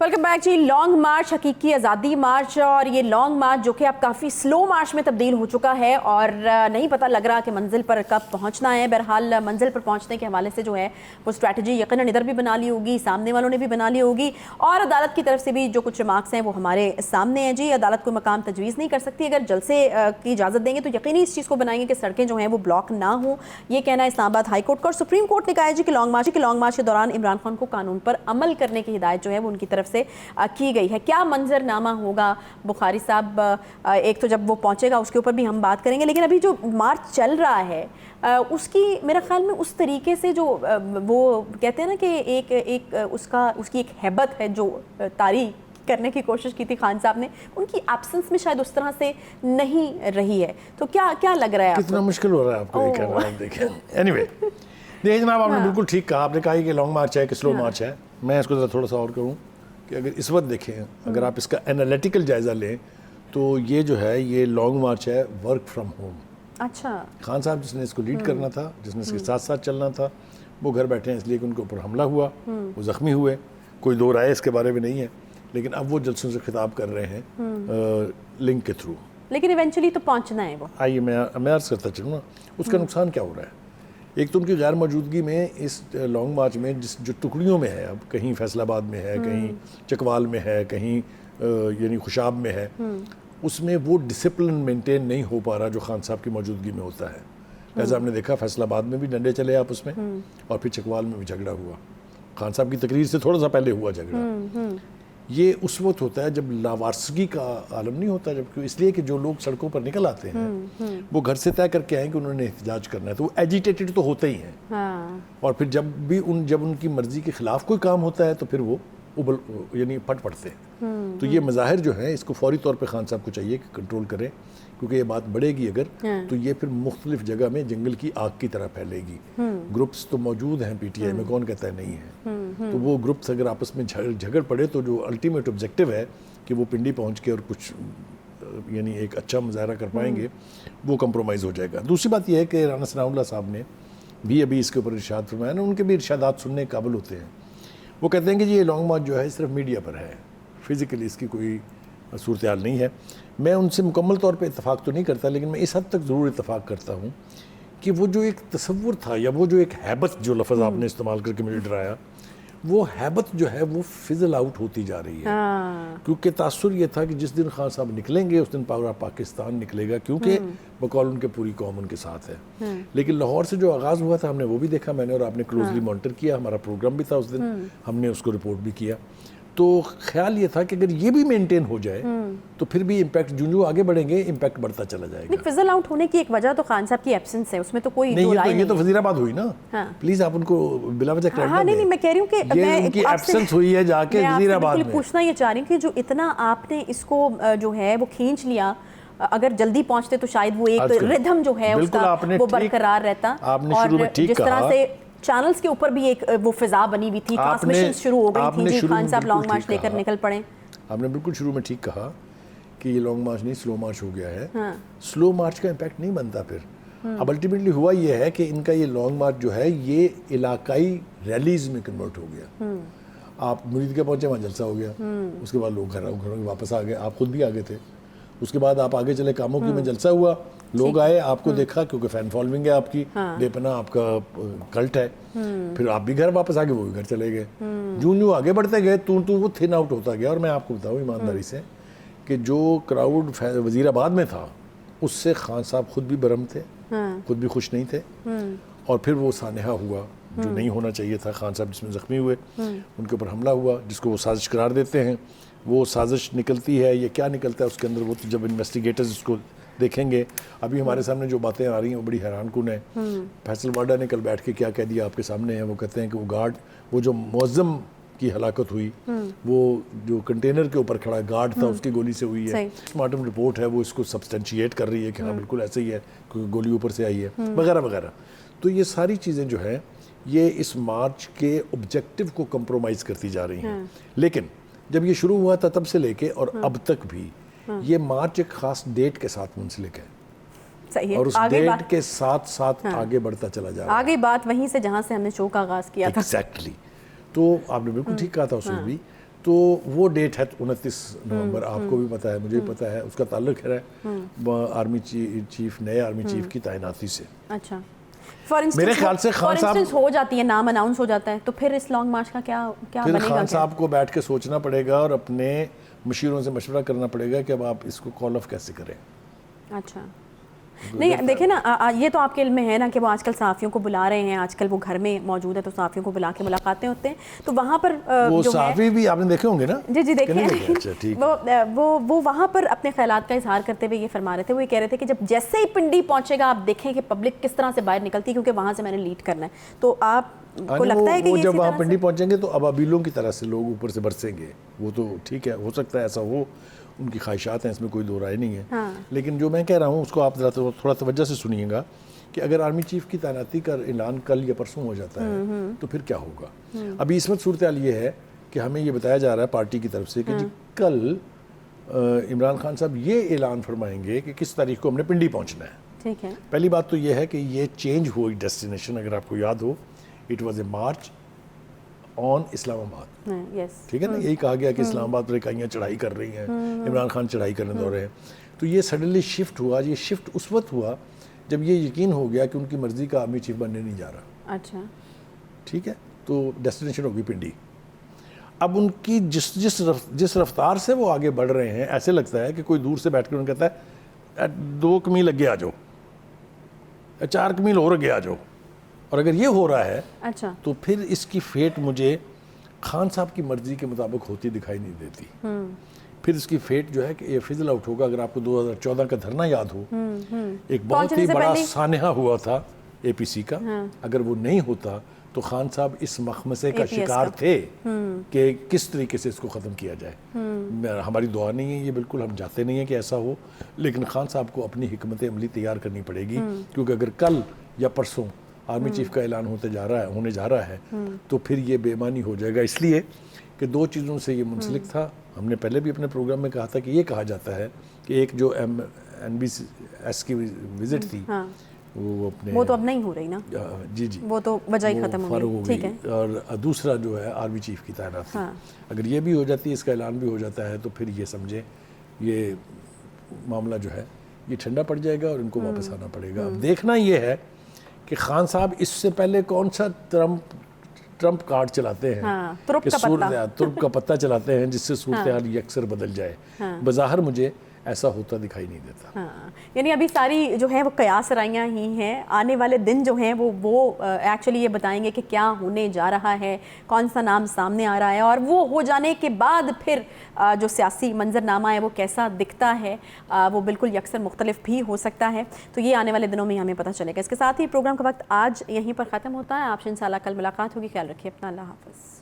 Welcome back جی. Long march حقیقی آزادی مارچ، اور یہ لانگ مارچ جو کہ اب کافی سلو مارچ میں تبدیل ہو چکا ہے اور نہیں پتہ لگ رہا کہ منزل پر کب پہنچنا ہے. بہرحال منزل پر پہنچنے کے حوالے سے جو ہے وہ اسٹریٹجی یقیناً ادھر بھی بنا لی ہوگی، سامنے والوں نے بھی بنا لی ہوگی، اور عدالت کی طرف سے بھی جو کچھ ریمارکس ہیں وہ ہمارے سامنے ہیں. جی عدالت کوئی مقام تجویز نہیں کر سکتی، اگر جلسے کی اجازت دیں گے تو یقینی اس چیز کو بنائیں گے کہ سڑکیں جو ہیں وہ بلاک نہ ہوں. یہ کہنا ہے اسلام آباد ہائی کورٹ کا، اور سپریم کورٹ نے کہا ہے جی کہ لانگ مارچ کے دوران عمران خان کو قانون پر عمل کرنے کی ہدایت جو ہے وہ ان کی طرف سے کی گئی ہے. کیا منظر نامہ ہوگا بخاری صاحب؟ ایک تو جب وہ پہنچے گا اس کے اوپر بھی ہم بات کریں گے، لیکن ابھی جو مارچ چل رہا ہے اس کی میرے خیال میں اس طریقے سے جو وہ کہتے ہیں نا کہ ایک اس کی ایک ہیبت ہے جو تاریخ کرنے کی کوشش کی تھی خان صاحب نے، ان کی ایبسنس میں شاید اس طرح سے نہیں رہی ہے. تو کیا لگ رہا ہے آپ کو؟ کتنا مشکل ہو رہا ہے آپ کو یہ کہنا. آپ دیکھیں اینی وے دیکھیں جناب، آپ نے بالکل ٹھیک کہا. آپ نے کہا کہ لانگ مارچ ہے کہ سلو مارچ ہے. میں اس کو تھوڑا سا اور کہوں کہ اگر اس وقت دیکھیں، اگر آپ اس کا انالیٹیکل جائزہ لیں تو یہ جو ہے یہ لانگ مارچ ہے ورک فرام ہوم. اچھا، خان صاحب جس نے اس کو لیڈ کرنا تھا، جس نے اس کے ساتھ ساتھ چلنا تھا، وہ گھر بیٹھے ہیں اس لیے کہ ان کے اوپر حملہ ہوا، وہ زخمی ہوئے. کوئی دو رائے اس کے بارے میں نہیں ہے، لیکن اب وہ جلسوں سے خطاب کر رہے ہیں لنک کے تھرو. لیکن ایونچولی تو پہنچنا ہے وہ. آئیے میں عرض کرتا چلوں نا اس کا نقصان کیا ہو رہا ہے. ایک تو ان کی غیر موجودگی میں اس لانگ مارچ میں جو ٹکڑیوں میں ہے، اب کہیں فیصل آباد میں ہے، کہیں چکوال میں ہے، کہیں یعنی خوشاب میں ہے، اس میں وہ ڈسپلن مینٹین نہیں ہو پا رہا جو خان صاحب کی موجودگی میں ہوتا ہے. جیسا ہم نے دیکھا فیصل آباد میں بھی ڈنڈے چلے آپس میں، اور پھر چکوال میں بھی جھگڑا ہوا. خان صاحب کی تقریر سے تھوڑا سا پہلے ہوا جھگڑا. یہ اس وقت ہوتا ہے جب لاوارثگی کا عالم نہیں ہوتا، جب اس لیے کہ جو لوگ سڑکوں پر نکل آتے ہیں وہ گھر سے طے کر کے آئیں کہ انہوں نے احتجاج کرنا ہے، تو وہ ایجیٹیٹڈ تو ہوتے ہی ہیں. اور پھر جب ان کی مرضی کے خلاف کوئی کام ہوتا ہے تو پھر وہ یعنی پھٹ پڑتے ہیں. تو یہ مظاہر جو ہیں اس کو فوری طور پہ خان صاحب کو چاہیے کہ کنٹرول کریں، کیونکہ یہ بات بڑھے گی اگر تو یہ پھر مختلف جگہ میں جنگل کی آگ کی طرح پھیلے گی. گروپس تو موجود ہیں پی ٹی آئی میں، کون کہتا ہے نہیں ہے. تو وہ گروپس اگر آپس میں جھگڑ پڑے تو جو الٹیمیٹ آبجیکٹیو ہے کہ وہ پنڈی پہنچ کے اور کچھ یعنی ایک اچھا مظاہرہ کر پائیں گے، وہ کمپرومائز ہو جائے گا. دوسری بات یہ ہے کہ رانا ثناء اللہ صاحب نے بھی ابھی اس کے اوپر ارشاد فرمایا نا، ان کے بھی ارشادات سننے کے قابل ہوتے ہیں. وہ کہتے ہیں کہ یہ لانگ مارچ جو ہے صرف میڈیا پر ہے، فزیکلی اس کی کوئی صورتحال نہیں ہے. میں ان سے مکمل طور پہ اتفاق تو نہیں کرتا، لیکن میں اس حد تک ضرور اتفاق کرتا ہوں کہ وہ جو ایک تصور تھا یا وہ جو ایک ہیبت، جو لفظ آپ نے استعمال کر کے مجھے ڈرایا، وہ ہیبت جو ہے وہ فزل آؤٹ ہوتی جا رہی ہے. کیونکہ تاثر یہ تھا کہ جس دن خان صاحب نکلیں گے اس دن پورا پاکستان نکلے گا، کیونکہ بقول ان کے پوری قوم ان کے ساتھ ہے. لیکن لاہور سے جو آغاز ہوا تھا ہم نے وہ بھی دیکھا، میں نے اور آپ نے کلوزلی مانیٹر کیا، ہمارا پروگرام بھی تھا اس دن، ہم نے اس کو رپورٹ بھی کیا. تو خیال یہ تھا کہ اگر یہ بھی مینٹین ہو جائے تو پھر بھی امپیکٹ جو آگے بڑھیں گے امپیکٹ بڑھتا چلا جائے گا. فزل آؤٹ ہونے کی ایک وجہ تو خان صاحب کی ایبسنس ہے، اس میں تو کوئی دو رائے نہیں. یہ تو وزیر آباد ہوئی نا، پلیز آپ ان کو بلا وجہ کریڈٹ ہاں نہیں، میں کہہ رہی ہوں کہ یہ ان کی ایبسنس ہوئی ہے جا کے وزیر آباد میں. پوچھنا یہ چاہ رہی ہوں کہ جو اتنا آپ نے اس کو جو ہے وہ کھینچ لیا، اگر جلدی پہنچتے تو شاید وہ ایک ردھم جو ہے اس کا وہ برقرار رہتا. اور جس طرح سے چینلز کے اوپر بھی ایک وہ فضا بنی ہوئی تھی، ٹرانسمیشن شروع ہو گئی تھی، جی خان صاحب لانگ مارچ لے کر نکل پڑے. آپ نے بالکل شروع میں ٹھیک کہا کہ یہ لانگ مارچ نہیں سلو مارچ ہو گیا ہے. سلو مارچ کا امپیکٹ نہیں بنتا پھر. اب الٹیمیٹلی ہوا یہ ہے کہ ان کا یہ لانگ مارچ جو ہے یہ علاقائی ریلیز میں کنورٹ ہو گیا. آپ مرید کے پہنچے، وہاں جلسہ ہو گیا، اس کے بعد لوگ گھروں میں واپس آ گئے. آپ خود بھی آگے تھے. اس کے بعد آپ آگے چلے کاموں کی میں جلسہ ہوا، لوگ آئے، آپ کو دیکھا، کیونکہ فین فالوئنگ ہے آپ کی، بے پناہ آپ کا کلٹ ہے. پھر آپ بھی گھر واپس آگے، وہ بھی گھر چلے گئے. جو آگے بڑھتے گئے تو وہ تھن آؤٹ ہوتا گیا. اور میں آپ کو بتاؤں ایمانداری سے کہ جو کراؤڈ وزیر آباد میں تھا اس سے خان صاحب خود بھی برہم تھے، خود بھی خوش نہیں تھے. اور پھر وہ سانحہ ہوا جو نہیں ہونا چاہیے تھا. خان صاحب جس میں زخمی ہوئے، ان کے اوپر حملہ ہوا، جس کو وہ سازش قرار دیتے ہیں. وہ سازش نکلتی ہے یا کیا نکلتا ہے اس کے اندر، وہ جب انویسٹیگیٹرز اس کو دیکھیں گے. ابھی ہمارے سامنے جو باتیں آ رہی ہیں وہ بڑی حیران کن ہیں. فیصل واڈا نے کل بیٹھ کے کیا کہہ دیا آپ کے سامنے ہے. وہ کہتے ہیں کہ وہ گارڈ، وہ جو معظم کی ہلاکت ہوئی، وہ جو کنٹینر کے اوپر کھڑا گارڈ تھا اس کی گولی سے ہوئی ہے. پوسٹ رپورٹ ہے وہ اس کو سبسٹینشیٹ کر رہی ہے کہ ہاں بالکل ایسے ہی ہے، کیونکہ گولی اوپر سے آئی ہے، وغیرہ وغیرہ. تو یہ ساری چیزیں جو ہیں یہ اس مارچ کے آبجیکٹیو کو کمپرومائز کرتی جا رہی ہیں. لیکن جب یہ شروع ہوا تھا تب سے لے کے اور اب تک بھی یہ مارچ ایک خاص ڈیٹ کے ساتھ منسلک ہے، اور اس ڈیٹ کے ساتھ ساتھ آگے بڑھتا چلا جا رہا ہے. آگے بات وہیں سے جہاں سے ہم نے شو کا آغاز کیا تھا. ایگزیکٹلی. تو آپ نے بالکل ٹھیک کہا تھا اس میں بھی. تو وہ ڈیٹ ہے 29 نومبر، آپ کو بھی پتہ ہے، مجھے بھی پتہ ہے، اس کا تعلق ہے آرمی چیف، نئے آرمی چیف کی تعیناتی سے۔ اچھا، میرے خیال سے خان صاحب ہو جاتی ہے، نام اناؤنس ہو جاتا ہے، تو پھر اس لانگ مارچ کا کیا پھر بنے گا؟ خان صاحب کو بیٹھ کے سوچنا پڑے گا اور اپنے مشیروں سے مشورہ کرنا پڑے گا کہ اب آپ اس کو کال آف کیسے کریں۔ اچھا، نہیں دیکھیں نا، یہ تو آپ کے علم میں ہے نا کہ وہ آج کل صحافیوں کو بلا رہے ہیں، آج کل وہ گھر میں موجود ہے تو صحافیوں کو بلا کے ملاقاتیں ہوتے ہیں، تو وہاں پر وہ صحافی بھی آپ نے دیکھے ہوں گے نا؟ جی دیکھیں، وہ وہاں پر اپنے خیالات کا اظہار کرتے ہوئے یہ فرما رہے تھے، وہ یہ کہہ رہے تھے کہ جب جیسے ہی پنڈی پہنچے گا آپ دیکھیں کہ پبلک کس طرح سے باہر نکلتی ہے، کیونکہ وہاں سے میں نے لیڈ کرنا ہے۔ تو آپ کو لگتا ہے کہ وہ جب وہاں پنڈی پہنچیں گے تو ابابیلوں کی طرح سے لوگ اوپر سے برسیں گے، وہ تو ٹھیک ہے، ہو سکتا ہے ایسا ہو، ان کی خواہشات ہیں، اس میں کوئی دو رائے نہیں ہے، لیکن جو میں کہہ رہا ہوں اس کو آپ تھوڑا توجہ سے سنیے گا کہ اگر آرمی چیف کی تعیناتی کا اعلان کل یا پرسوں ہو جاتا ہے تو پھر کیا ہوگا؟ ابھی اس وقت صورتحال یہ ہے کہ ہمیں یہ بتایا جا رہا ہے پارٹی کی طرف سے کہ جی کل عمران خان صاحب یہ اعلان فرمائیں گے کہ کس تاریخ کو ہم نے پنڈی پہنچنا ہے۔ ٹھیک ہے، پہلی بات تو یہ ہے کہ یہ چینج ہوئی ڈیسٹینیشن، اگر آپ کو یاد ہو، اٹ واز اے مارچ آن اسلام آباد، ٹھیک ہے نا، یہی کہا گیا کہ اسلام آباد پر اکائیاں چڑھائی کر رہی ہیں، عمران خان چڑھائی کرنے دو رہے ہیں، تو یہ سڈنلی شفٹ ہوا۔ یہ شفٹ اس وقت ہوا جب یہ یقین ہو گیا کہ ان کی مرضی کا آرمی چیف بننے نہیں جا رہا۔ اچھا، ٹھیک ہے، تو ڈیسٹینیشن ہوگی پنڈی۔ اب ان کی جس رفتار سے وہ آگے بڑھ رہے ہیں، ایسے لگتا ہے کہ کوئی دور سے بیٹھ کر انہیں کہتا ہے 2 میل اگے آ جاؤ، 4 میل اور اگے آ جاؤ، اور اگر یہ ہو رہا ہے اچھا، تو پھر اس کی فیٹ مجھے خان صاحب کی مرضی کے مطابق ہوتی دکھائی نہیں دیتی۔ پھر اس کی فیٹ جو ہے کہ یہ فضل آؤٹ ہوگا۔ اگر آپ کو 2014 کا دھرنا یاد ہو، ایک بہت ہی بڑا سانحہ ہوا تھا اے پی سی کا، اگر وہ نہیں ہوتا تو خان صاحب اس مخمصے کا شکار تھے کہ کس طریقے سے اس کو ختم کیا جائے۔ ہماری دعا نہیں ہے یہ، بالکل ہم چاہتے نہیں ہیں کہ ایسا ہو، لیکن خان صاحب کو اپنی حکمت عملی تیار کرنی پڑے گی، کیونکہ اگر کل یا پرسوں آرمی چیف کا اعلان ہونے جا رہا ہے تو پھر یہ بے ایمانی ہو جائے گا، اس لیے کہ 2 چیزوں سے یہ منسلک تھا۔ ہم نے پہلے بھی اپنے پروگرام میں کہا تھا کہ یہ کہا جاتا ہے کہ ایک جو MBS کی وزٹ تھی وہ تو اب نہیں ہو رہی نا، جی وہ تو وجہ ہی ختم ہو گئی، ٹھیک ہے، اور دوسرا جو ہے آرمی چیف کی تعیناتی، اگر یہ بھی ہو جاتی ہے، اس کا اعلان بھی ہو جاتا ہے، تو پھر یہ سمجھیں یہ معاملہ جو ہے یہ ٹھنڈا پڑ جائے گا اور ان کو واپس آنا پڑے گا۔ اب دیکھنا یہ ہے کہ خان صاحب اس سے پہلے کون سا ٹرمپ کارڈ چلاتے ہیں، ترپ کا پتہ چلاتے ہیں جس سے صورتحال یہ اکثر بدل جائے۔ بظاہر مجھے ایسا ہوتا دکھائی نہیں دیتا۔ یعنی ابھی ساری جو ہے وہ قیاس رائیاں ہی ہیں، آنے والے دن جو ہیں وہ ایکچولی یہ بتائیں گے کہ کیا ہونے جا رہا ہے، کون سا نام سامنے آ رہا ہے، اور وہ ہو جانے کے بعد پھر جو سیاسی منظرنامہ ہے وہ کیسا دکھتا ہے، وہ بالکل یکسر مختلف بھی ہو سکتا ہے، تو یہ آنے والے دنوں میں ہمیں پتہ چلے گا۔ اس کے ساتھ ہی پروگرام کا وقت آج یہیں پر ختم ہوتا ہے، آپ سے انشاءاللہ کل ملاقات ہوگی، خیال رکھیے اپنا، اللہ حافظ۔